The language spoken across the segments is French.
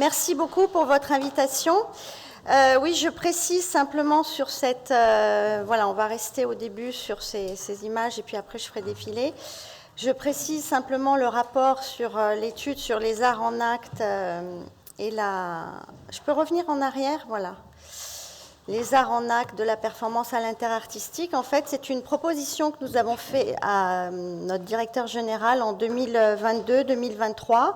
Merci beaucoup pour votre invitation. Oui, je précise simplement sur cette... voilà, on va rester au début sur ces images et puis après je ferai défiler. Je précise simplement le rapport sur l'étude sur les arts en acte et la... Je peux revenir en arrière, voilà. Les arts en acte de la performance à l'interartistique. En fait, c'est une proposition que nous avons faite à notre directeur général en 2022-2023.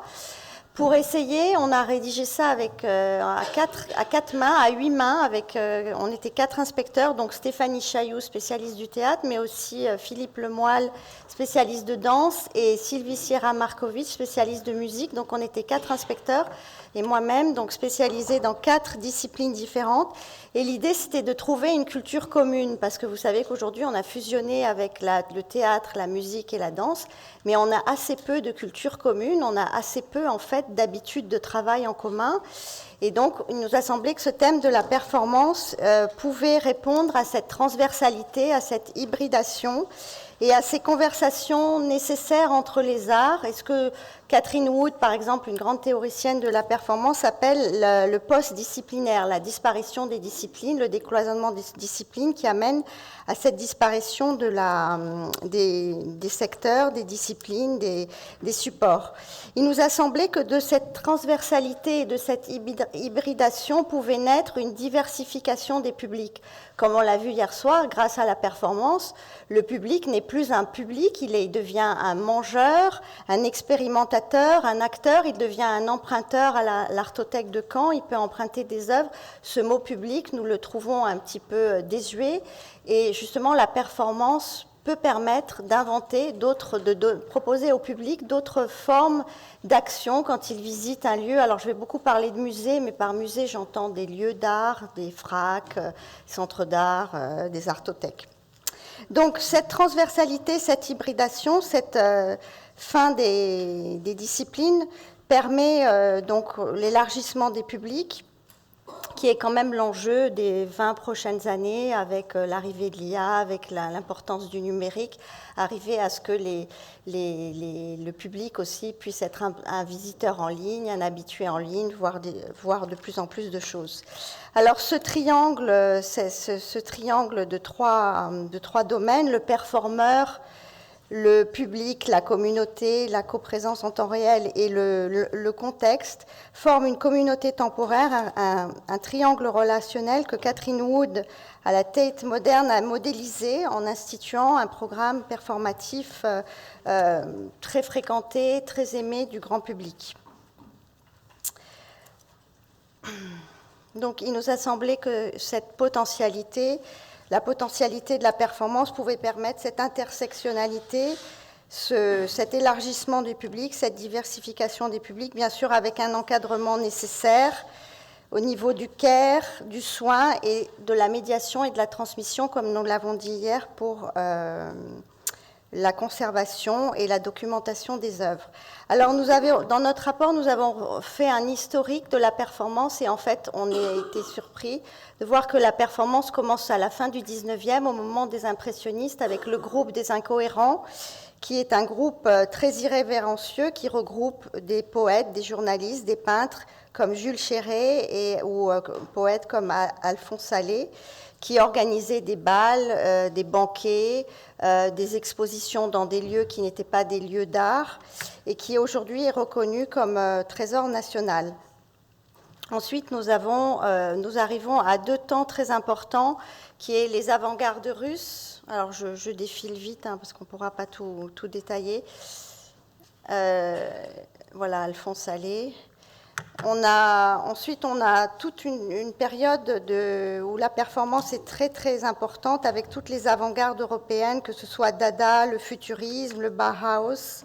Pour essayer, on a rédigé ça avec, à quatre mains, à 8 mains, avec, on était 4 inspecteurs, donc Stéphanie Chailloux, spécialiste du théâtre, mais aussi Philippe Lemoyle, spécialiste de danse, et Sylvie Sierra Markovic, spécialiste de musique. Donc on était 4 inspecteurs, et moi-même, donc spécialisée dans 4 disciplines différentes. Et l'idée, c'était de trouver une culture commune, parce que vous savez qu'aujourd'hui, on a fusionné avec le théâtre, la musique et la danse, mais on a assez peu de culture commune, on a assez peu, en fait, d'habitudes de travail en commun. Et donc, il nous a semblé que ce thème de la performance pouvait répondre à cette transversalité, à cette hybridation et à ces conversations nécessaires entre les arts. Et ce que Catherine Wood, par exemple, une grande théoricienne de la performance, appelle le post-disciplinaire, la disparition des disciplines, le décloisonnement des disciplines qui amène à cette disparition des secteurs, des disciplines, des supports. Il nous a semblé que de cette transversalité et de cette hybridation pouvait naître une diversification des publics. Comme on l'a vu hier soir, grâce à la performance, le public n'est plus un public, il devient un mangeur, un expérimentateur, un acteur, il devient un emprunteur à l'Artothèque de Caen, il peut emprunter des œuvres. Ce mot public, nous le trouvons un petit peu désuet, et justement la performance peut permettre d'inventer de proposer au public d'autres formes d'action quand il visite un lieu. Alors je vais beaucoup parler de musée, mais par musée j'entends des lieux d'art, des FRAC, centres d'art, des artothèques. Donc cette transversalité, cette hybridation, cette fin des disciplines permet donc l'élargissement des publics, qui est quand même l'enjeu des 20 prochaines années avec l'arrivée de l'IA, avec l'importance du numérique, arriver à ce que le public aussi puisse être un visiteur en ligne, un habitué en ligne, voir de plus en plus de choses. Alors ce triangle, c'est ce triangle de trois domaines, le performeur, le public, la communauté, la coprésence en temps réel et le contexte forment une communauté temporaire, un triangle relationnel que Catherine Wood, à la Tate moderne, a modélisé en instituant un programme performatif très fréquenté, très aimé du grand public. Donc il nous a semblé que cette potentialité, la potentialité de la performance pouvait permettre cette intersectionnalité, cet élargissement du public, cette diversification des publics, bien sûr avec un encadrement nécessaire au niveau du care, du soin et de la médiation et de la transmission, comme nous l'avons dit hier, pour la conservation et la documentation des œuvres. Alors, dans notre rapport, nous avons fait un historique de la performance et en fait, on a été surpris de voir que la performance commence à la fin du 19e, au moment des impressionnistes, avec le groupe des Incohérents, qui est un groupe très irrévérencieux qui regroupe des poètes, des journalistes, des peintres comme Jules Chéret ou poètes comme Alphonse Allais, qui organisaient des bals, des banquets, des expositions dans des lieux qui n'étaient pas des lieux d'art et qui aujourd'hui est reconnu comme trésor national. Ensuite, nous arrivons à 2 temps très importants, qui est les avant-gardes russes. Alors, je défile vite, parce qu'on ne pourra pas tout détailler. Voilà, Alphonse Allais. Ensuite, on a toute une période où la performance est très, très importante, avec toutes les avant-gardes européennes, que ce soit Dada, le futurisme, le Bauhaus.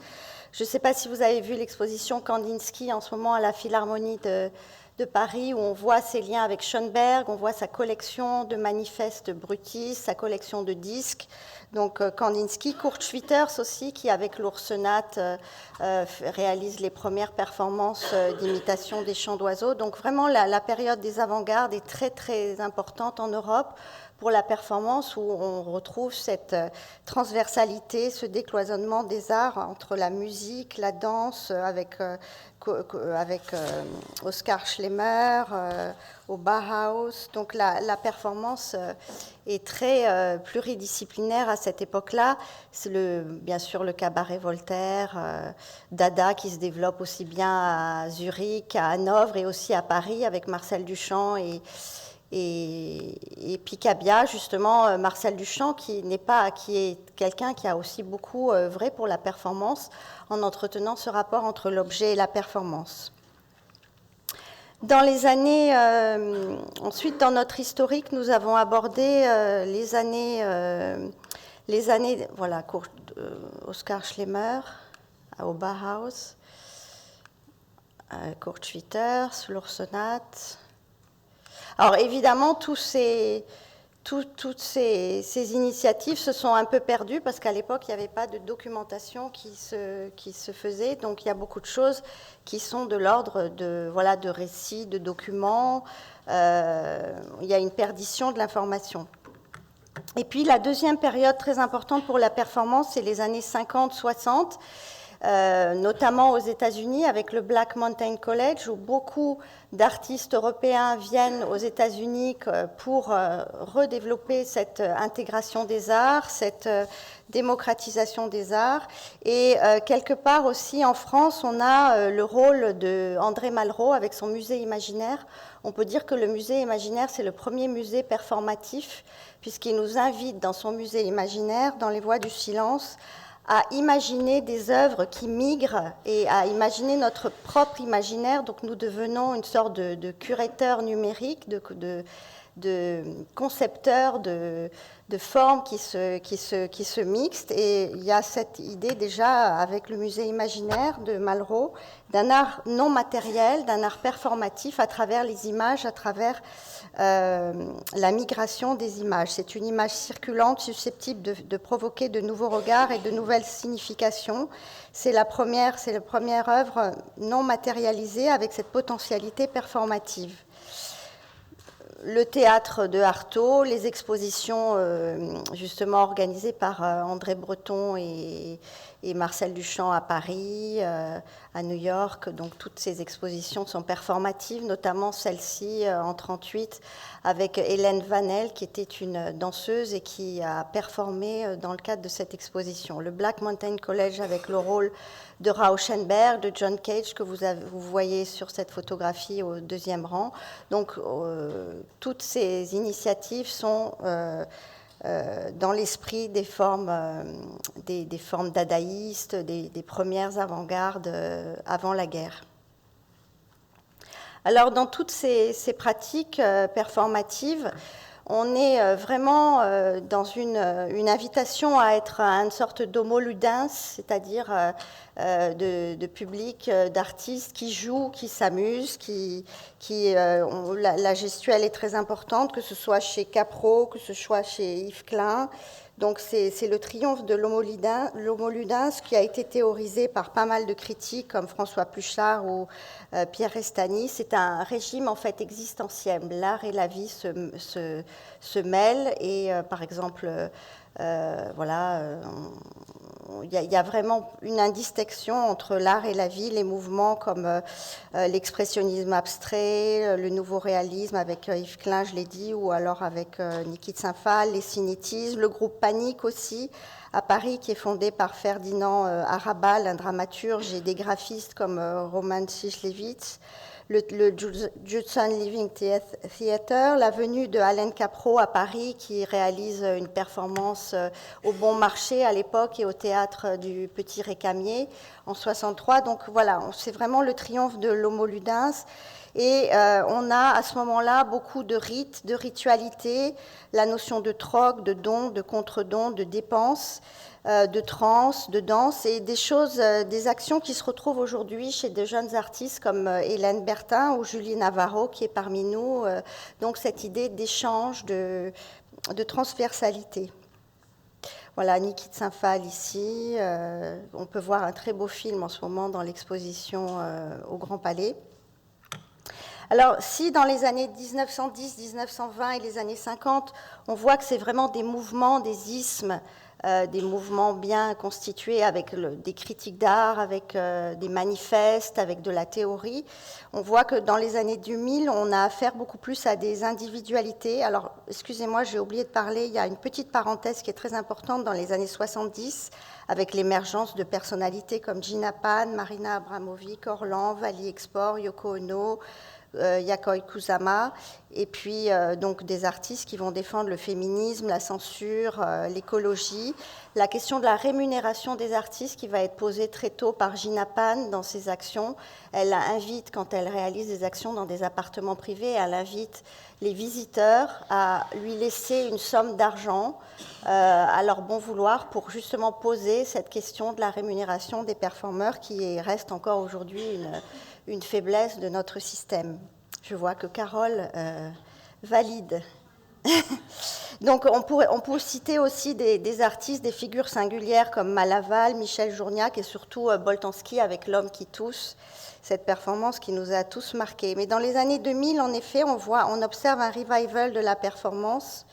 Je ne sais pas si vous avez vu l'exposition Kandinsky en ce moment à la Philharmonie de Paris, où on voit ses liens avec Schoenberg, on voit sa collection de manifestes Brutis, sa collection de disques. Donc Kandinsky, Kurt Schwitters aussi, qui avec l'Oursenat réalise les premières performances d'imitation des chants d'oiseaux. Donc vraiment la période des avant-gardes est très très importante en Europe pour la performance, où on retrouve cette transversalité, ce décloisonnement des arts entre la musique, la danse, avec Oskar Schlemmer, au Bauhaus. Donc la performance est très pluridisciplinaire à cette époque-là. C'est bien sûr le cabaret Voltaire, Dada qui se développe aussi bien à Zurich, à Hanovre et aussi à Paris avec Marcel Duchamp et Picabia, justement, Marcel Duchamp, qui est quelqu'un qui a aussi beaucoup œuvré pour la performance en entretenant ce rapport entre l'objet et la performance. Dans les années, ensuite dans notre historique, nous avons abordé les années, voilà, Oskar Schlemmer au Bauhaus, Kurt Schwitters, l'Oursenat. Alors évidemment, toutes ces initiatives se sont un peu perdues parce qu'à l'époque, il n'y avait pas de documentation qui se faisait. Donc il y a beaucoup de choses qui sont de l'ordre de récits, de documents. Il y a une perdition de l'information. Et puis la deuxième période très importante pour la performance, c'est les années 50-60. Notamment aux États-Unis avec le Black Mountain College, où beaucoup d'artistes européens viennent aux États-Unis pour redévelopper cette intégration des arts, cette démocratisation des arts. Et quelque part aussi en France, on a le rôle d'André Malraux avec son musée imaginaire. On peut dire que le musée imaginaire, c'est le premier musée performatif, puisqu'il nous invite dans son musée imaginaire, dans les voies du silence, à imaginer des œuvres qui migrent et à imaginer notre propre imaginaire. Donc nous devenons une sorte de curateur numérique, de concepteur de formes qui se mixent. Et il y a cette idée déjà avec le musée imaginaire de Malraux d'un art non matériel, d'un art performatif à travers les images, à travers la migration des images. C'est une image circulante susceptible de provoquer de nouveaux regards et de nouvelles significations. C'est la première œuvre non matérialisée avec cette potentialité performative. Le théâtre de Artaud, les expositions justement organisées par André Breton et Marcel Duchamp à Paris, à New York. Donc toutes ces expositions sont performatives, notamment celle-ci en 1938 avec Hélène Vanel, qui était une danseuse et qui a performé dans le cadre de cette exposition. Le Black Mountain College avec le rôle de Rauschenberg, de John Cage, que vous voyez sur cette photographie au deuxième rang. Donc toutes ces initiatives sont dans l'esprit des formes dadaïstes, des premières avant-gardes avant la guerre. Alors dans toutes ces pratiques performatives, on est vraiment dans une invitation à être une sorte d'homo ludens, c'est-à-dire de public, d'artistes qui jouent, qui s'amusent, la gestuelle est très importante, que ce soit chez Capro, que ce soit chez Yves Klein. Donc c'est le triomphe de l'homo ludens qui a été théorisé par pas mal de critiques comme François Pluchart ou Pierre Restany. C'est un régime en fait existentiel. L'art et la vie se mêlent et par exemple, il y a vraiment une indistinction entre l'art et la vie, les mouvements comme l'expressionnisme abstrait, le nouveau réalisme avec Yves Klein, je l'ai dit, ou alors avec Niki de Saint-Phal, les cinétismes, le groupe Panique aussi, à Paris, qui est fondé par Ferdinand Arabal, un dramaturge, et des graphistes comme Roman Sislevitz, le Judson Living Theatre, la venue de Alain Capro à Paris, qui réalise une performance au Bon Marché à l'époque et au théâtre du Petit Récamier en 1963. Donc voilà, c'est vraiment le triomphe de l'homo ludens. Et on a à ce moment-là beaucoup de rites, de ritualités, la notion de troc, de don, de contre-don, de dépense, de transe, de danse, et des choses, des actions qui se retrouvent aujourd'hui chez de jeunes artistes comme Hélène Bertin ou Julie Navarro qui est parmi nous. Donc cette idée d'échange, de transversalité. Voilà, Niki Tsingfal ici. On peut voir un très beau film en ce moment dans l'exposition au Grand Palais. Alors, si dans les années 1910, 1920 et les années 50, on voit que c'est vraiment des mouvements, des ismes, des mouvements bien constitués avec des critiques d'art, avec des manifestes, avec de la théorie, on voit que dans les années 2000, on a affaire beaucoup plus à des individualités. Alors, excusez-moi, j'ai oublié de parler, il y a une petite parenthèse qui est très importante dans les années 70, avec l'émergence de personnalités comme Gina Pan, Marina Abramovic, Orlan, Vali Export, Yoko Ono, Yayoi Kusama, et puis donc des artistes qui vont défendre le féminisme, la censure, l'écologie. La question de la rémunération des artistes qui va être posée très tôt par Gina Pan dans ses actions. Elle invite, quand elle réalise des actions dans des appartements privés, elle invite les visiteurs à lui laisser une somme d'argent à leur bon vouloir pour justement poser cette question de la rémunération des performeurs qui reste encore aujourd'hui une faiblesse de notre système. Je vois que Carole valide. Donc on peut citer aussi des artistes, des figures singulières comme Malaval, Michel Journiac et surtout Boltanski avec L'homme qui tousse, cette performance qui nous a tous marqués. Mais dans les années 2000, en effet, on observe un revival de la performance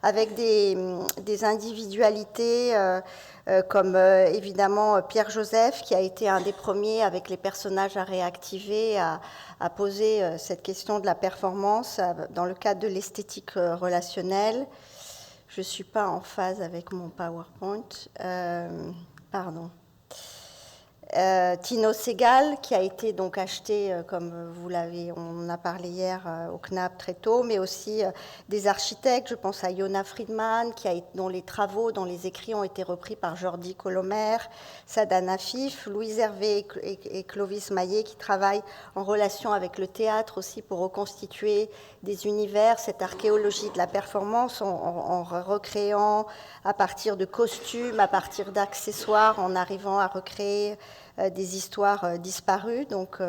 avec des individualités comme évidemment Pierre Joseph, qui a été un des premiers avec les personnages à réactiver, à poser cette question de la performance dans le cadre de l'esthétique relationnelle. Je ne suis pas en phase avec mon PowerPoint. Pardon. Tino Segal, qui a été donc acheté, comme on a parlé hier au CNAP très tôt, mais aussi des architectes. Je pense à Yona Friedman, dont les travaux, dont les écrits ont été repris par Jordi Colomer, Sadan Afif, Louise Hervé et Clovis Maillet, qui travaillent en relation avec le théâtre aussi pour reconstituer des univers, cette archéologie de la performance, en recréant à partir de costumes, à partir d'accessoires, en arrivant à recréer des histoires disparues. Donc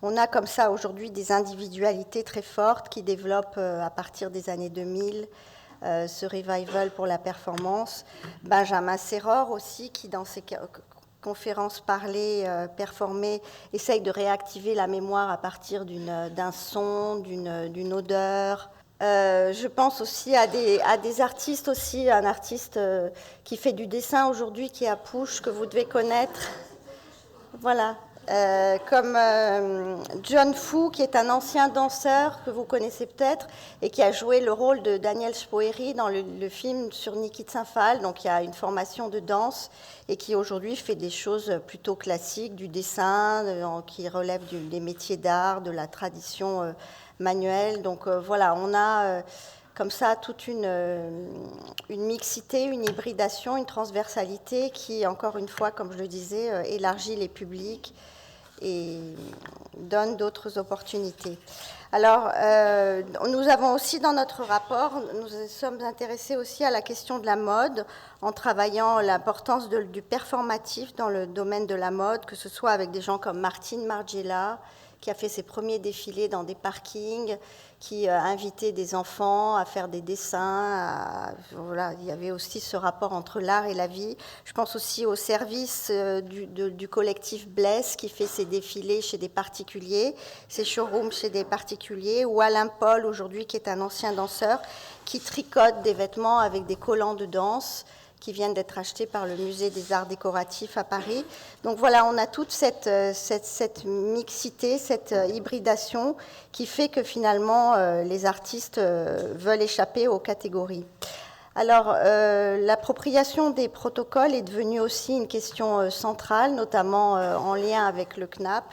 on a comme ça aujourd'hui des individualités très fortes qui développent à partir des années 2000 ce revival pour la performance. Benjamin Serror aussi, qui dans ses conférences parlées, performées, essaye de réactiver la mémoire à partir d'un son, d'une odeur. Je pense aussi à des artistes aussi, un artiste qui fait du dessin aujourd'hui, qui est à Pouche, que vous devez connaître. Voilà, comme John Fu, qui est un ancien danseur que vous connaissez peut-être et qui a joué le rôle de Daniel Spoeri dans le film sur Niki Tsingfal, donc il y a une formation de danse et qui aujourd'hui fait des choses plutôt classiques, du dessin, qui relève des métiers d'art, de la tradition manuelle. Donc voilà, on a comme ça toute une mixité, une hybridation, une transversalité qui, encore une fois, comme je le disais, élargit les publics et donne d'autres opportunités. Alors, nous avons aussi dans notre rapport, nous sommes intéressés aussi à la question de la mode, en travaillant l'importance du performatif dans le domaine de la mode, que ce soit avec des gens comme Martine Margiela, qui a fait ses premiers défilés dans des parkings, qui a invité des enfants à faire des dessins. Voilà, il y avait aussi ce rapport entre l'art et la vie. Je pense aussi au service du collectif Bless, qui fait ses défilés chez des particuliers, ses showrooms chez des particuliers, ou Alain Paul, aujourd'hui, qui est un ancien danseur, qui tricote des vêtements avec des collants de danse, qui viennent d'être achetés par le Musée des Arts Décoratifs à Paris. Donc voilà, on a toute cette mixité, cette hybridation qui fait que finalement les artistes veulent échapper aux catégories. Alors, l'appropriation des protocoles est devenue aussi une question centrale, notamment en lien avec le CNAP,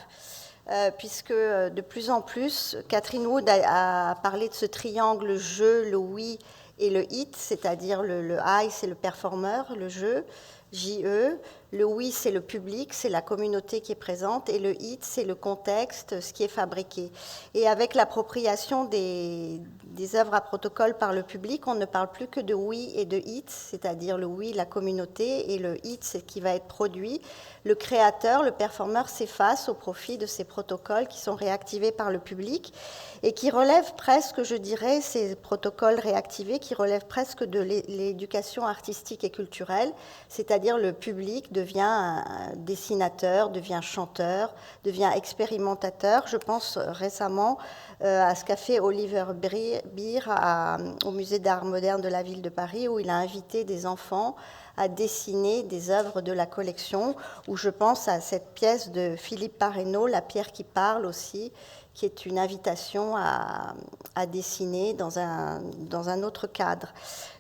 puisque de plus en plus, Catherine Wood a parlé de ce triangle jeu, le oui et le hit, c'est-à-dire le I, c'est le performeur, le jeu, JE. Le we, c'est le public, c'est la communauté qui est présente, et le it, c'est le contexte, ce qui est fabriqué. Et avec l'appropriation des œuvres à protocole par le public, on ne parle plus que de we et de it, c'est-à-dire le we, la communauté, et le it, c'est ce qui va être produit. Le créateur, le performeur s'efface au profit de ces protocoles qui sont réactivés par le public et qui relèvent presque, je dirais, ces protocoles réactivés qui relèvent presque de l'éducation artistique et culturelle, c'est-à-dire le public devient dessinateur, devient chanteur, devient expérimentateur. Je pense récemment à ce qu'a fait Oliver Beer au Musée d'art moderne de la ville de Paris, où il a invité des enfants à dessiner des œuvres de la collection, où je pense à cette pièce de Philippe Parreno, La pierre qui parle aussi, qui est une invitation à dessiner dans un autre cadre.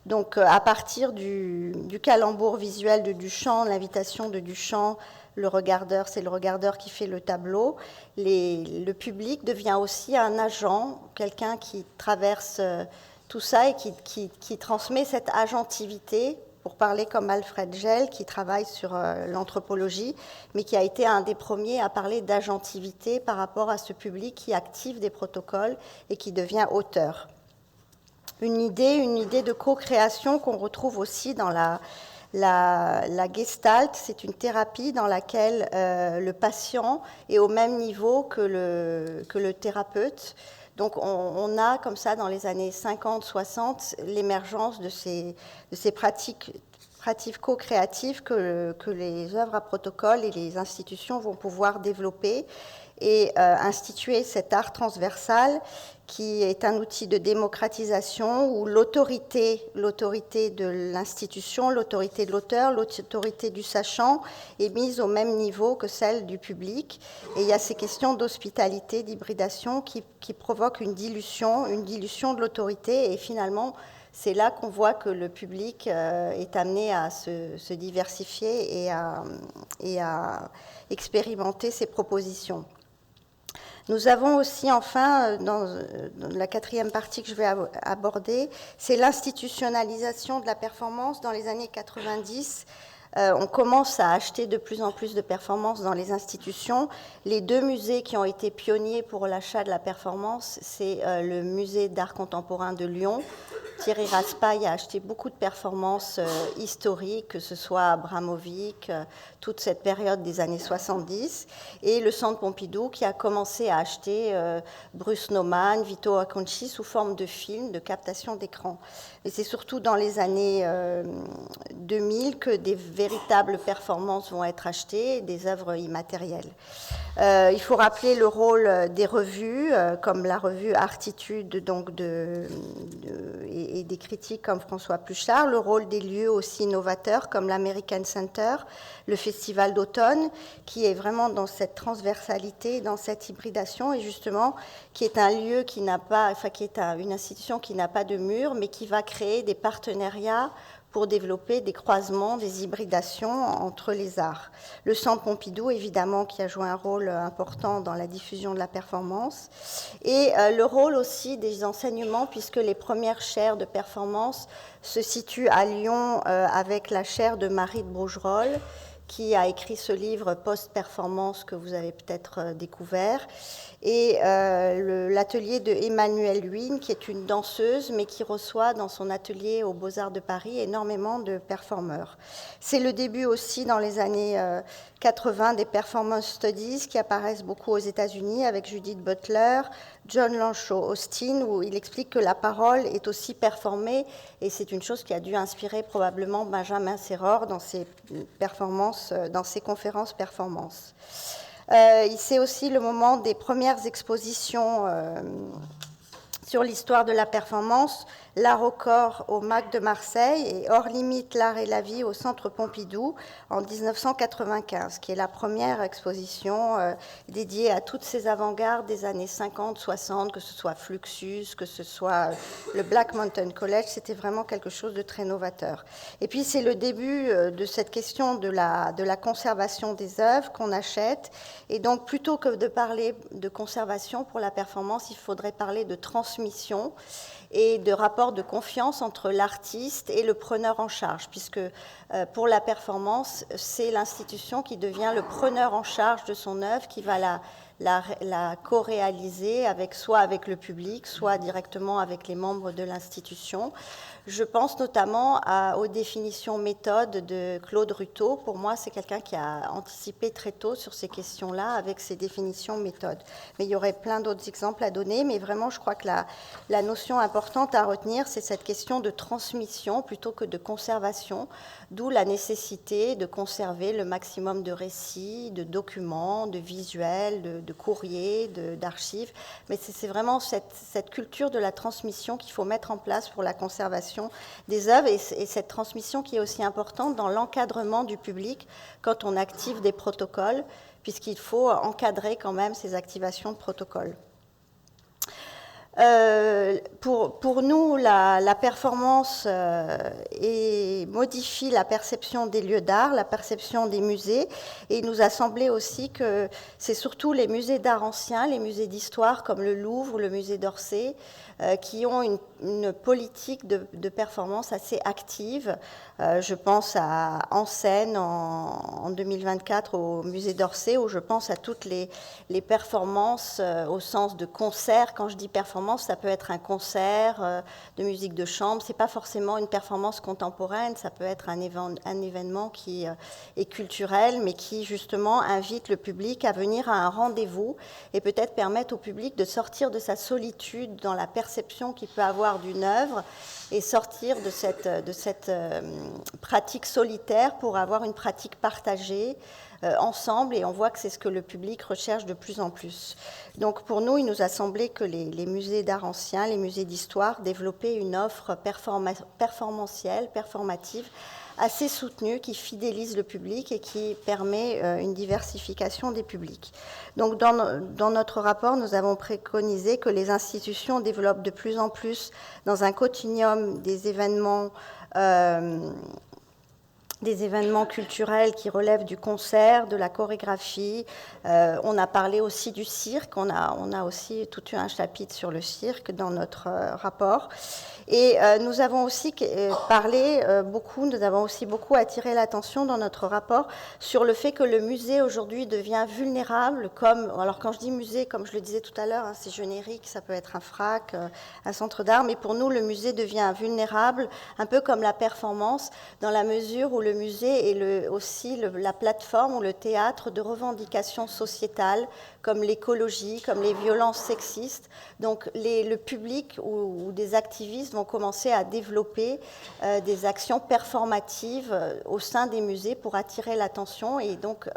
Donc à partir du calembour visuel de Duchamp, l'invitation de Duchamp, le regardeur, c'est le regardeur qui fait le tableau, le public devient aussi un agent, quelqu'un qui traverse tout ça et qui transmet cette agentivité, pour parler comme Alfred Gell, qui travaille sur l'anthropologie, mais qui a été un des premiers à parler d'agentivité par rapport à ce public qui active des protocoles et qui devient auteur. Une idée de co-création qu'on retrouve aussi dans la Gestalt, c'est une thérapie dans laquelle le patient est au même niveau que le thérapeute. Donc on a comme ça dans les années 50-60 l'émergence de ces pratiques co-créatives que les œuvres à protocole et les institutions vont pouvoir développer et instituer cet art transversal qui est un outil de démocratisation où l'autorité de l'institution, l'autorité de l'auteur, l'autorité du sachant est mise au même niveau que celle du public. Et il y a ces questions d'hospitalité, d'hybridation qui provoquent une dilution de l'autorité. Et finalement, c'est là qu'on voit que le public est amené à se diversifier et à expérimenter ses propositions. Nous avons aussi, enfin, dans la quatrième partie que je vais aborder, c'est l'institutionnalisation de la performance dans les années 90. On commence à acheter de plus en plus de performances dans les institutions. Les deux musées qui ont été pionniers pour l'achat de la performance, c'est le musée d'art contemporain de Lyon. Thierry Raspail a acheté beaucoup de performances historiques, que ce soit Abramovic, toute cette période des années 70, et le Centre Pompidou qui a commencé à acheter Bruce Nauman, Vito Acconci sous forme de films, de captation d'écran. Et c'est surtout dans les années 2000 que des véritables performances vont être achetées, des œuvres immatérielles. Il faut rappeler le rôle des revues, comme la revue Artitude et des critiques comme François Pluchart, le rôle des lieux aussi novateurs comme l'American Center, le Festival d'automne, qui est vraiment dans cette transversalité, dans cette hybridation, et justement qui est un lieu qui n'a pas, enfin qui est une institution qui n'a pas de mur, mais qui va créer des partenariats pour développer des croisements, des hybridations entre les arts. Le Centre Pompidou, évidemment, qui a joué un rôle important dans la diffusion de la performance, et le rôle aussi des enseignements, puisque les premières chaires de performance se situent à Lyon avec la chaire de Marie de Bougerolles, qui a écrit ce livre Post-Performance que vous avez peut-être découvert, et l'atelier de Emmanuelle Huynh, qui est une danseuse, mais qui reçoit dans son atelier aux Beaux-Arts de Paris énormément de performeurs. C'est le début aussi dans les années 80 des performance studies qui apparaissent beaucoup aux États-Unis avec Judith Butler, John Lanshaw Austin, où il explique que la parole est aussi performée, et c'est une chose qui a dû inspirer probablement Benjamin Serror dans ses performances, dans ses conférences performances. C'est aussi le moment des premières expositions sur l'histoire de la performance, l'art au corps au MAC de Marseille et hors limite l'art et la vie au Centre Pompidou en 1995, qui est la première exposition dédiée à toutes ces avant-gardes des années 50-60, que ce soit Fluxus, que ce soit le Black Mountain College, c'était vraiment quelque chose de très novateur. Et puis c'est le début de cette question de la conservation des œuvres qu'on achète, et donc plutôt que de parler de conservation pour la performance, il faudrait parler de transmission transmission et de rapport de confiance entre l'artiste et le preneur en charge, puisque pour la performance, c'est l'institution qui devient le preneur en charge de son œuvre, qui va la co-réaliser soit avec le public, soit directement avec les membres de l'institution. Je pense notamment aux définitions méthodes de Claude Ruteau. Pour moi, c'est quelqu'un qui a anticipé très tôt sur ces questions-là avec ses définitions méthodes. Mais il y aurait plein d'autres exemples à donner, mais vraiment, je crois que la notion importante à retenir, c'est cette question de transmission plutôt que de conservation, d'où la nécessité de conserver le maximum de récits, de documents, de visuels, de courriers, d'archives. Mais c'est vraiment cette culture de la transmission qu'il faut mettre en place pour la conservation des œuvres et cette transmission qui est aussi importante dans l'encadrement du public quand on active des protocoles, puisqu'il faut encadrer quand même ces activations de protocoles. Pour nous, la performance modifie la perception des lieux d'art, la perception des musées, et il nous a semblé aussi que c'est surtout les musées d'art anciens, les musées d'histoire comme le Louvre ou le musée d'Orsay, qui ont une politique de performance assez active. Je pense en scène en 2024 au musée d'Orsay, où je pense à toutes les performances au sens de concert. Quand je dis performance, ça peut être un concert de musique de chambre. C'est pas forcément une performance contemporaine, ça peut être un événement qui est culturel, mais qui justement invite le public à venir à un rendez-vous et peut-être permettre au public de sortir de sa solitude dans la perception qu'il peut avoir d'une œuvre et sortir de cette pratique solitaire pour avoir une pratique partagée ensemble, et on voit que c'est ce que le public recherche de plus en plus. Donc pour nous, il nous a semblé que les musées d'art ancien, les musées d'histoire développaient une offre performancielle, performative, assez soutenue, qui fidélise le public et qui permet une diversification des publics. Donc dans notre rapport, nous avons préconisé que les institutions développent de plus en plus dans un continuum des événements culturels qui relèvent du concert, de la chorégraphie. On a parlé aussi du cirque. On a aussi tout un chapitre sur le cirque dans notre rapport. Et nous avons aussi nous avons aussi beaucoup attiré l'attention dans notre rapport sur le fait que le musée aujourd'hui devient vulnérable, alors quand je dis musée, comme je le disais tout à l'heure, c'est générique, ça peut être un FRAC, un centre d'art, mais pour nous, le musée devient vulnérable, un peu comme la performance, dans la mesure où le musée est aussi la plateforme ou le théâtre de revendications sociétales, comme l'écologie, comme les violences sexistes. Donc le public ou des activistes vont commencer à développer des actions performatives au sein des musées pour attirer l'attention et donc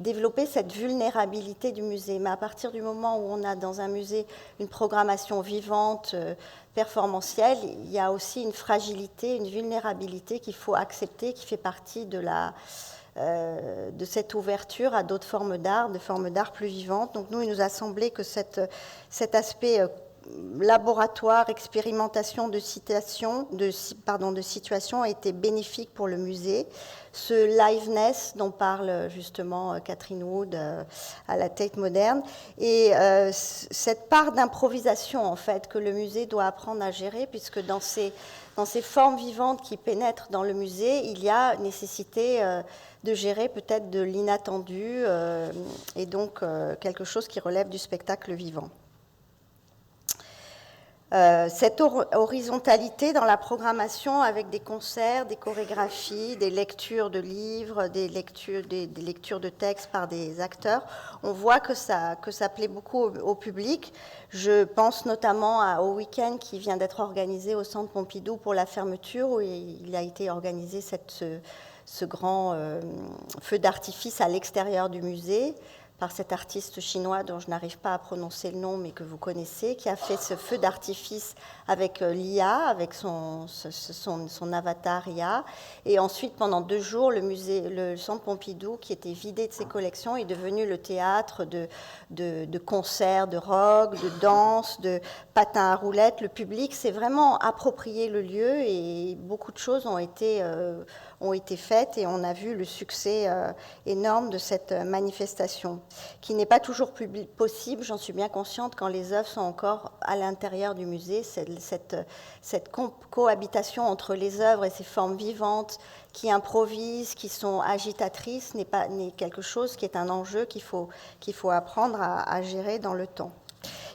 développer cette vulnérabilité du musée. Mais à partir du moment où on a dans un musée une programmation vivante, performantielle, il y a aussi une fragilité, une vulnérabilité qu'il faut accepter, qui fait partie de cette ouverture à d'autres formes d'art, de formes d'art plus vivantes. Donc nous, il nous a semblé que cet aspect laboratoire, expérimentation de situation a été bénéfique pour le musée. Ce liveness dont parle justement Catherine Wood à la Tate moderne, et cette part d'improvisation en fait que le musée doit apprendre à gérer, puisque dans ces formes vivantes qui pénètrent dans le musée, il y a nécessité de gérer peut-être de l'inattendu et donc quelque chose qui relève du spectacle vivant. Cette horizontalité dans la programmation avec des concerts, des chorégraphies, des lectures de livres, des lectures de textes par des acteurs, on voit que ça plaît beaucoup au public. Je pense notamment au week-end qui vient d'être organisé au Centre Pompidou pour la fermeture, où il a été organisé ce grand feu d'artifice à l'extérieur du musée, par cet artiste chinois dont je n'arrive pas à prononcer le nom, mais que vous connaissez, qui a fait ce feu d'artifice avec l'IA, avec son avatar IA. Et ensuite, pendant 2 jours, le Centre Pompidou, qui était vidé de ses collections, est devenu le théâtre de concerts, de rock, de danse, de patins à roulettes. Le public s'est vraiment approprié le lieu et beaucoup de choses ont été faites et on a vu le succès énorme de cette manifestation. qui n'est pas toujours possible, j'en suis bien consciente, quand les œuvres sont encore à l'intérieur du musée. Cette cohabitation entre les œuvres et ces formes vivantes qui improvisent, qui sont agitatrices, n'est quelque chose qui est un enjeu qu'il faut apprendre à gérer dans le temps.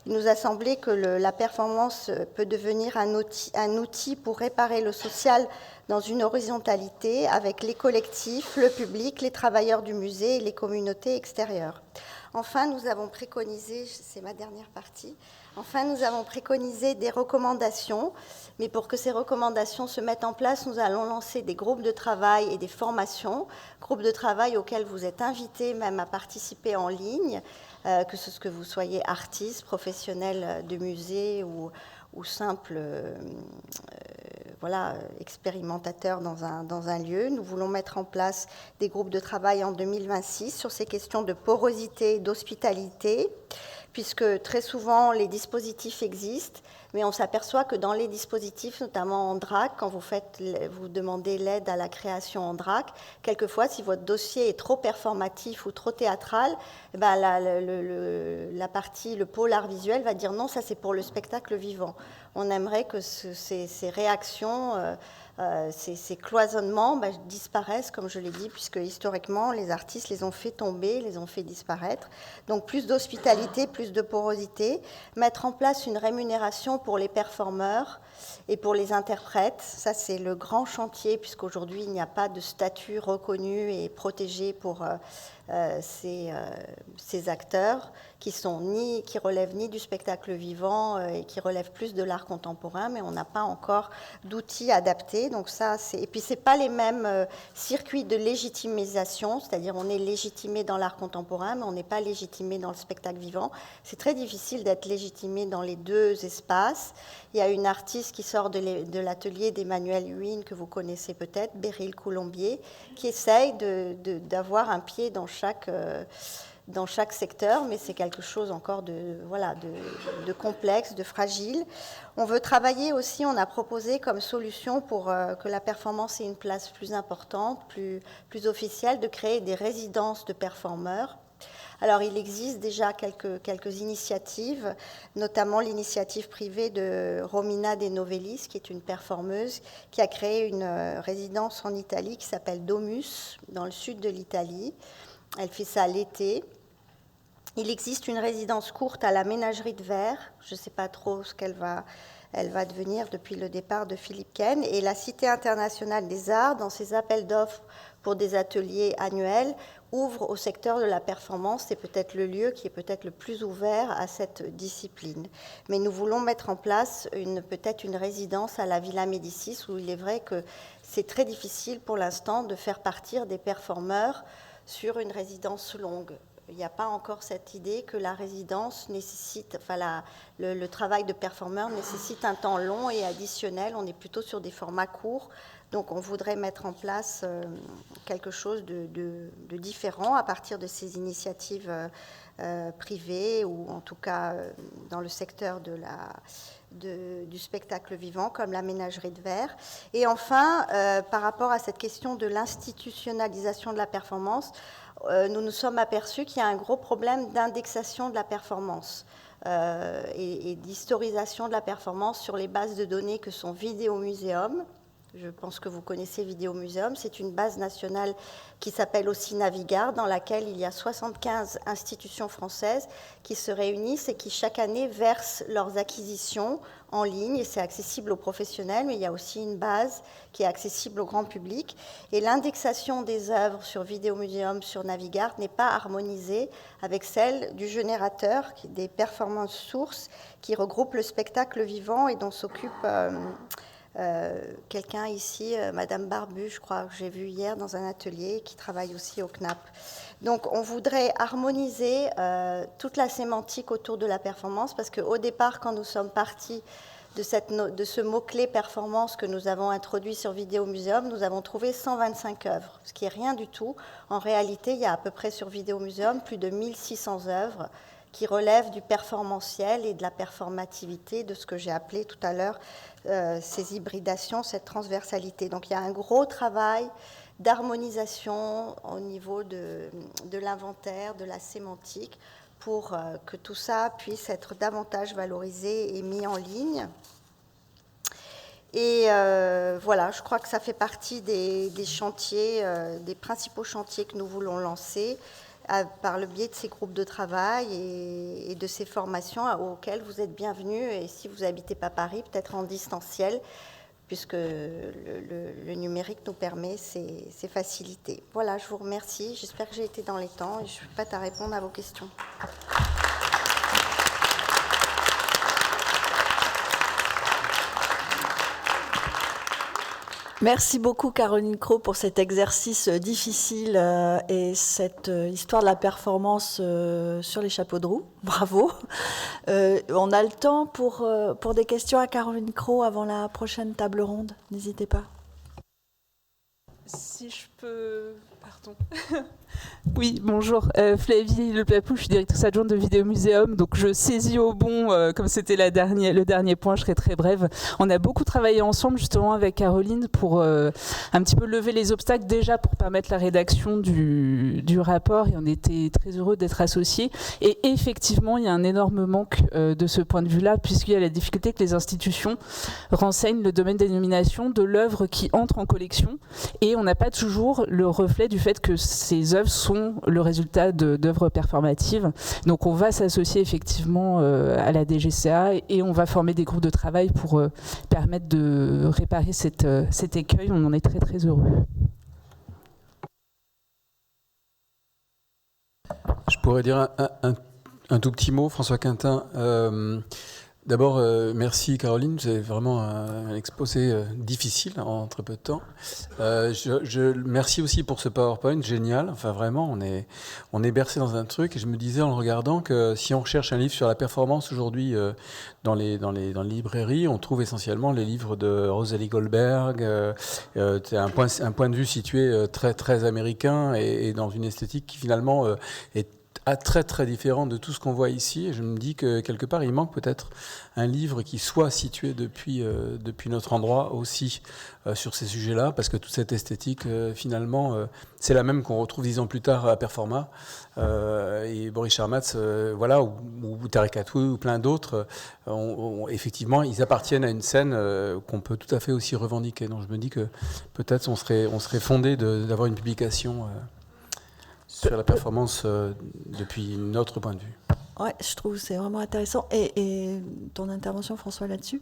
Il nous a semblé que la performance peut devenir un outil pour réparer le social dans une horizontalité avec les collectifs, le public, les travailleurs du musée et les communautés extérieures. Enfin, nous avons préconisé, c'est ma dernière partie, nous avons préconisé des recommandations, mais pour que ces recommandations se mettent en place, nous allons lancer des groupes de travail et des formations, groupes de travail auxquels vous êtes invités même à participer en ligne, que vous soyez artiste, professionnel de musée ou simple expérimentateur dans un lieu. Nous voulons mettre en place des groupes de travail en 2026 sur ces questions de porosité, d'hospitalité, puisque très souvent les dispositifs existent, mais on s'aperçoit que dans les dispositifs, notamment en DRAC, quand vous demandez l'aide à la création en DRAC, quelquefois, si votre dossier est trop performatif ou trop théâtral, le pôle art visuel va dire non, ça c'est pour le spectacle vivant. On aimerait que ces réactions, ces cloisonnements disparaissent, comme je l'ai dit, puisque historiquement, les artistes les ont fait tomber, les ont fait disparaître. Donc plus d'hospitalité, plus de porosité, mettre en place une rémunération pour les performeurs et pour les interprètes. Ça, c'est le grand chantier, puisqu'aujourd'hui, il n'y a pas de statut reconnu et protégé pour ces acteurs qui relèvent ni du spectacle vivant et qui relèvent plus de l'art contemporain, mais on n'a pas encore d'outils adaptés. Donc et puis c'est pas les mêmes circuits de légitimisation, c'est-à-dire on est légitimé dans l'art contemporain, mais on n'est pas légitimé dans le spectacle vivant. C'est très difficile d'être légitimé dans les deux espaces. Il y a une artiste qui sort de l'atelier d'Emmanuel Huynh, que vous connaissez peut-être, Beryl Coulombier, qui essaye d'avoir un pied dans chaque secteur, mais c'est quelque chose encore de complexe, de fragile. On veut travailler aussi, on a proposé comme solution pour que la performance ait une place plus importante, plus officielle, de créer des résidences de performeurs. Alors, il existe déjà quelques initiatives, notamment l'initiative privée de Romina De Novellis, qui est une performeuse, qui a créé une résidence en Italie qui s'appelle Domus, dans le sud de l'Italie. Elle fait ça l'été. Il existe une résidence courte à la Ménagerie de Verre. Je ne sais pas trop ce qu'elle va devenir depuis le départ de Philippe Ken. Et la Cité internationale des arts, dans ses appels d'offres pour des ateliers annuels, ouvre au secteur de la performance. C'est peut-être le lieu qui est peut-être le plus ouvert à cette discipline. Mais nous voulons mettre en place peut-être une résidence à la Villa Médicis, où il est vrai que c'est très difficile pour l'instant de faire partir des performeurs sur une résidence longue. Il n'y a pas encore cette idée que la résidence nécessite, le travail de performeur nécessite un temps long et additionnel. On est plutôt sur des formats courts. Donc on voudrait mettre en place quelque chose de différent à partir de ces initiatives privées ou en tout cas dans le secteur du spectacle vivant, comme la Ménagerie de Verre. Et enfin, par rapport à cette question de l'institutionnalisation de la performance, nous nous sommes aperçus qu'il y a un gros problème d'indexation de la performance et d'historisation de la performance sur les bases de données que sont Vidéomuséum. Je pense que vous connaissez Vidéomuséum. C'est une base nationale qui s'appelle aussi Navigard, dans laquelle il y a 75 institutions françaises qui se réunissent et qui chaque année versent leurs acquisitions en ligne. Et c'est accessible aux professionnels, mais il y a aussi une base qui est accessible au grand public. Et l'indexation des œuvres sur Vidéomuséum, sur Navigard, n'est pas harmonisée avec celle du générateur, des performances sources, qui regroupe le spectacle vivant et dont s'occupe quelqu'un ici, Madame Barbu, je crois, que j'ai vu hier dans un atelier, qui travaille aussi au CNAP. Donc on voudrait harmoniser toute la sémantique autour de la performance, parce qu'au départ, quand nous sommes partis de ce mot-clé performance que nous avons introduit sur Vidéomuséum, nous avons trouvé 125 œuvres, ce qui est rien du tout. En réalité, il y a à peu près sur Vidéomuséum plus de 1600 œuvres qui relèvent du performantiel et de la performativité, de ce que j'ai appelé tout à l'heure ces hybridations, cette transversalité. Donc il y a un gros travail d'harmonisation au niveau de l'inventaire, de la sémantique, pour que tout ça puisse être davantage valorisé et mis en ligne. Et voilà, je crois que ça fait partie des chantiers, des principaux chantiers que nous voulons lancer par le biais de ces groupes de travail et de ces formations auxquelles vous êtes bienvenus. Et si vous n'habitez pas Paris, peut-être en distanciel, puisque le numérique nous permet ces facilités. Voilà, je vous remercie. J'espère que j'ai été dans les temps et je suis prête à répondre à vos questions. Merci beaucoup Caroline Cros pour cet exercice difficile et cette histoire de la performance sur les chapeaux de roue. Bravo. On a le temps pour des questions à Caroline Cros avant la prochaine table ronde. N'hésitez pas. Si je peux... Pardon. Oui, bonjour. Flavie Leplapou, je suis directrice adjointe de Vidéo Muséum. Donc je saisis au bon, comme c'était le dernier point, je serai très brève. On a beaucoup travaillé ensemble justement avec Caroline pour un petit peu lever les obstacles déjà pour permettre la rédaction du rapport et on était très heureux d'être associés. Et effectivement, il y a un énorme manque de ce point de vue-là puisqu'il y a la difficulté que les institutions renseignent le domaine des nominations de l'œuvre qui entre en collection et on n'a pas toujours le reflet du fait que ces œuvres sont le résultat d'œuvres performatives. Donc on va s'associer effectivement à la DGCA et on va former des groupes de travail pour permettre de réparer cet écueil. On en est très très heureux. Je pourrais dire un tout petit mot, François Quintin. D'abord, merci Caroline, c'est vraiment un exposé difficile en très peu de temps. Merci aussi pour ce PowerPoint, génial. Enfin vraiment, on est bercé dans un truc et je me disais en le regardant que si on recherche un livre sur la performance aujourd'hui dans les librairies, on trouve essentiellement les livres de Rosalie Goldberg. C'est un point de vue situé très très américain et dans une esthétique qui finalement est très très différent de tout ce qu'on voit ici et je me dis que quelque part il manque peut-être un livre qui soit situé depuis notre endroit aussi sur ces sujets-là parce que toute cette esthétique finalement c'est la même qu'on retrouve 10 ans plus tard à Performa et Boris Charmatz voilà ou Tarek Atoui ou plein d'autres effectivement ils appartiennent à une scène qu'on peut tout à fait aussi revendiquer donc je me dis que peut-être on serait fondé d'avoir une publication sur la performance depuis notre point de vue. Oui, je trouve que c'est vraiment intéressant. Et ton intervention, François, là-dessus.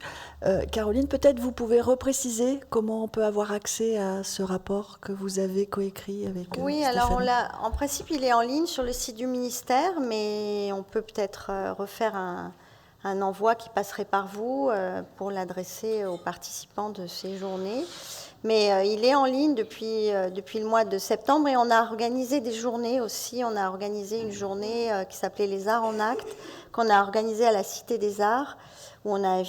Caroline, peut-être vous pouvez repréciser comment on peut avoir accès à ce rapport que vous avez coécrit avec Oui, Stéphanie. alors en principe, il est en ligne sur le site du ministère, mais on peut peut-être refaire un envoi qui passerait par vous pour l'adresser aux participants de ces journées. Mais il est en ligne depuis le mois de septembre et on a organisé des journées aussi. On a organisé une journée qui s'appelait Les Arts en Acte, qu'on a organisée à la Cité des Arts, où on a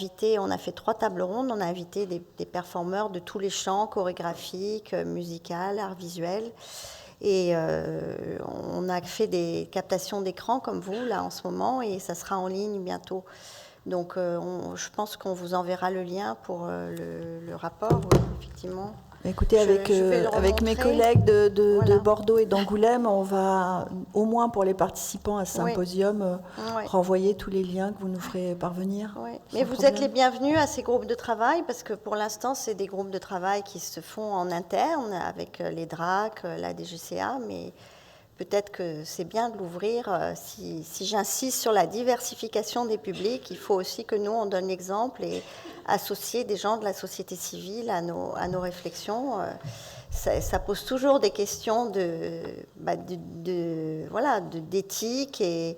fait 3 tables rondes. On a invité des performeurs de tous les champs, chorégraphiques, musicales, arts visuels. Et on a fait des captations d'écran comme vous, là, en ce moment, et ça sera en ligne bientôt. Donc, je pense qu'on vous enverra le lien pour le rapport, oui, effectivement. Écoutez, avec mes collègues de Bordeaux et d'Angoulême, on va, au moins pour les participants à ce symposium, renvoyer tous les liens que vous nous ferez parvenir. Oui. Mais vous êtes les bienvenus à ces groupes de travail, parce que pour l'instant, c'est des groupes de travail qui se font en interne, avec les DRAC, la DGCA, mais peut-être que c'est bien de l'ouvrir. Si j'insiste sur la diversification des publics, il faut aussi que nous, on donne l'exemple et associer des gens de la société civile à nos réflexions. Ça pose toujours des questions d'éthique et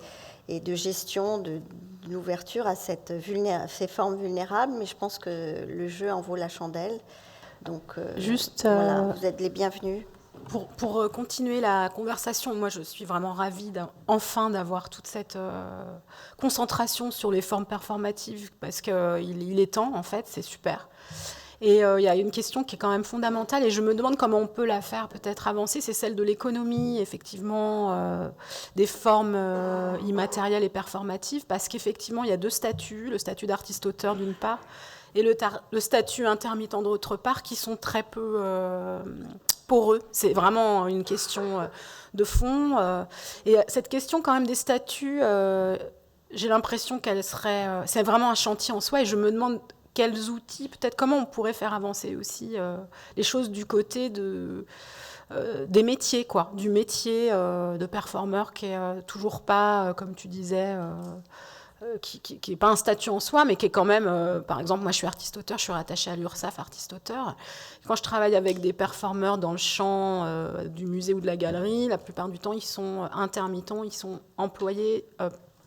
de gestion de l'ouverture à ces formes vulnérables, mais je pense que le jeu en vaut la chandelle. Donc, vous êtes les bienvenus. Pour continuer la conversation, moi je suis vraiment ravie enfin d'avoir toute cette concentration sur les formes performatives parce qu'il est temps en fait, c'est super. Et il y a une question qui est quand même fondamentale et je me demande comment on peut la faire peut-être avancer, c'est celle de l'économie, effectivement, des formes immatérielles et performatives parce qu'effectivement il y a 2 statuts, le statut d'artiste-auteur d'une part et le statut intermittent d'autre part qui sont très peu pour eux. C'est vraiment une question de fond. Et cette question quand même des statuts, j'ai l'impression qu'elle serait... c'est vraiment un chantier en soi et je me demande quels outils, peut-être comment on pourrait faire avancer aussi les choses du côté des métiers, quoi, du métier de performeur qui est toujours pas, comme tu disais... qui n'est pas un statut en soi, mais qui est quand même, par exemple, moi je suis artiste-auteur, je suis rattachée à l'URSSAF artiste-auteur. Quand je travaille avec des performeurs dans le champ du musée ou de la galerie, la plupart du temps ils sont intermittents, ils sont employés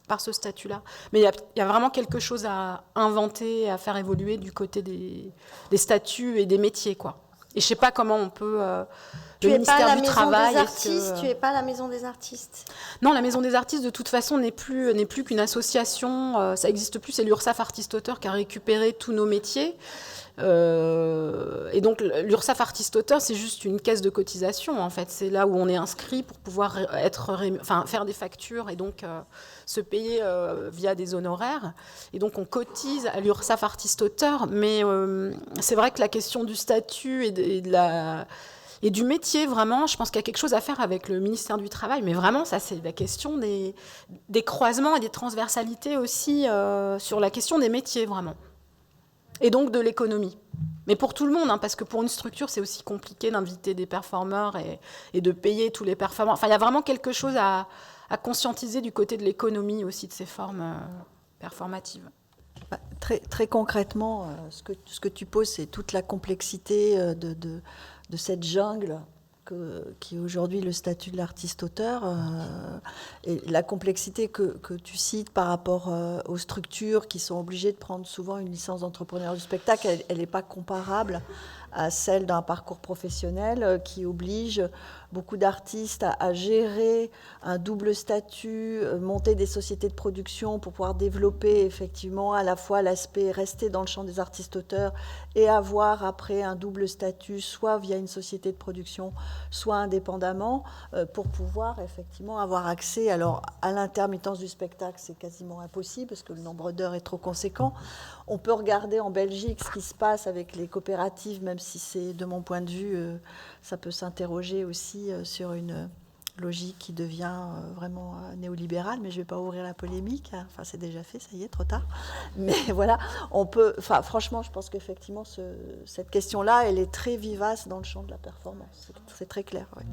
par ce statut-là. Mais il y a vraiment quelque chose à inventer, à faire évoluer du côté des statuts et des métiers, quoi. Et je ne sais pas comment on peut... Tu n'es pas la maison des artistes, tu n'es pas la maison des artistes. Non, la maison des artistes, de toute façon, n'est plus qu'une association. Ça n'existe plus, c'est l'URSSAF artiste-auteur qui a récupéré tous nos métiers. Et donc, l'URSSAF artiste-auteur, c'est juste une caisse de cotisation, en fait. C'est là où on est inscrit pour pouvoir faire des factures et donc se payer via des honoraires. Et donc, on cotise à l'URSSAF artiste-auteur. Mais c'est vrai que la question du statut et du métier, vraiment, je pense qu'il y a quelque chose à faire avec le ministère du Travail. Mais vraiment, ça, c'est la question des croisements et des transversalités aussi sur la question des métiers, vraiment. Et donc de l'économie. Mais pour tout le monde, hein, parce que pour une structure, c'est aussi compliqué d'inviter des performeurs et de payer tous les performeurs. Enfin, il y a vraiment quelque chose à conscientiser du côté de l'économie aussi, de ces formes performatives. Très, très concrètement, ce que tu poses, c'est toute la complexité de cette jungle qui est aujourd'hui le statut de l'artiste-auteur, et la complexité que tu cites par rapport aux structures qui sont obligées de prendre souvent une licence d'entrepreneur du spectacle, elle n'est pas comparable à celle d'un parcours professionnel qui oblige beaucoup d'artistes à gérer un double statut, monter des sociétés de production pour pouvoir développer effectivement à la fois l'aspect rester dans le champ des artistes-auteurs et avoir après un double statut, soit via une société de production, soit indépendamment, pour pouvoir effectivement avoir accès. Alors à l'intermittence du spectacle, c'est quasiment impossible parce que le nombre d'heures est trop conséquent. On peut regarder en Belgique ce qui se passe avec les coopératives, même si c'est, de mon point de vue, ça peut s'interroger aussi sur une logique qui devient vraiment néolibérale, mais je ne vais pas ouvrir la polémique. Enfin, c'est déjà fait, ça y est, trop tard. Mais voilà, on peut... Enfin, franchement, je pense qu'effectivement, cette question-là, elle est très vivace dans le champ de la performance. C'est très clair, oui.